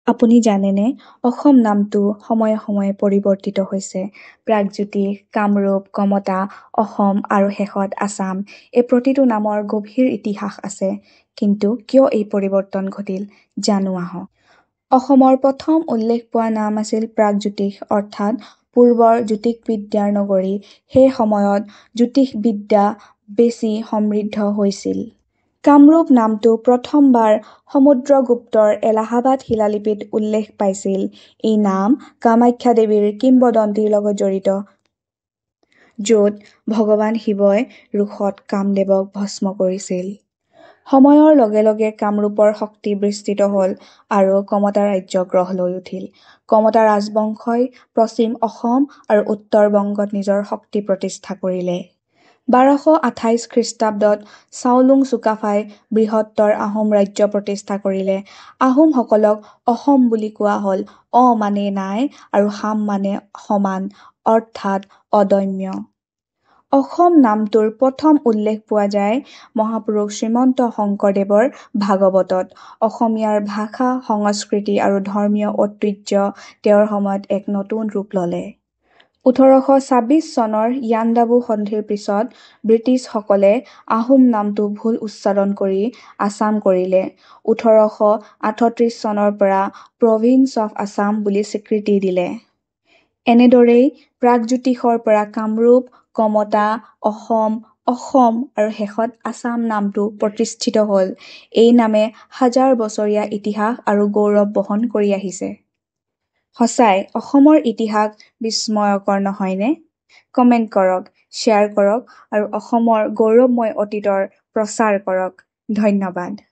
আপুনি জানেনে, অসম নামটো সময়ে সময়ে পৰিৱৰ্তিত হৈছে। প্ৰাগজ্যোতিষ, কামৰূপ, কমতা, অসম আৰু শেষত আছাম। এই প্ৰতিটো নামৰ গভীৰ ইতিহাস আছে। কিন্তু কিয় এই পৰিৱৰ্তন ঘটিল, জানো আহক। অসমৰ প্ৰথম উল্লেখ পোৱা নাম আছিল প্ৰাগজ্যোতিষ, অৰ্থাৎ পূৰ্বৰ জ্যোতিষবিদ্যাৰ নগৰী। সেই সময়ত জ্যোতিষবিদ্যা বেছি সমৃদ্ধ হৈছিল। কামৰূপ নামটো প্ৰথমবাৰ সমুদ্ৰগুপ্তৰ এলাহাবাদ শিলালিপিত উল্লেখ পাইছিল। এই নাম কামাখ্যা দেৱীৰ কিংবদন্তীৰ লগত জড়িত, য'ত ভগৱান শিৱই ৰোষত কামদেৱক ভস্ম কৰিছিল। সময়ৰ লগে লগে কামৰূপৰ শক্তি বিস্তৃত হ'ল আৰু কমতা ৰাজ্য গঢ় লৈ উঠিল। কমতা ৰাজবংশই পশ্চিম অসম আৰু উত্তৰ বংগত নিজৰ শক্তি প্ৰতিষ্ঠা কৰিলে। ১২২৮ খ্ৰীষ্টাব্দত চাওলুং চুকাফাই বৃহত্তৰ আহোম ৰাজ্য প্ৰতিষ্ঠা কৰিলে। আহোমসকলক অসম বুলি কোৱা হ'ল। মানে নাই আৰু সাম মানে সমান, অৰ্থাৎ অদম্য। অসম নামটোৰ প্ৰথম উল্লেখ পোৱা যায় মহাপুৰুষ শ্ৰীমন্ত শংকৰদেৱৰ ভাগৱতত। অসমীয়াৰ ভাষা, সংস্কৃতি আৰু ধৰ্মীয় ঐতিহ্য তেওঁৰ সময়ত এক নতুন ৰূপ ল'লে। ১৮২৬ চনৰ ইয়াণ্ডাবু সন্ধিৰ পিছত ব্ৰিটিছসকলে আহোম নামটো ভুল উচ্চাৰণ কৰি আছাম কৰিলে। ১৮৩৮ চনৰ পৰা প্ৰভিন্স অৱ আছাম বুলি স্বীকৃতি দিলে। এনেদৰেই প্ৰাগজ্যোতিষৰ পৰা কামৰূপ, কমতা, অসম, অসম আৰু শেষত আছাম নামটো প্ৰতিষ্ঠিত হ'ল। এই নামে হাজাৰ বছৰীয়া ইতিহাস আৰু গৌৰৱ বহন কৰি আহিছে। সঁচাই অসমৰ ইতিহাস বিস্ময়কৰ নহয়নে? কমেণ্ট কৰক, শ্বেয়াৰ কৰক আৰু অসমৰ গৌৰৱময় অতীতৰ প্ৰচাৰ কৰক। ধন্যবাদ।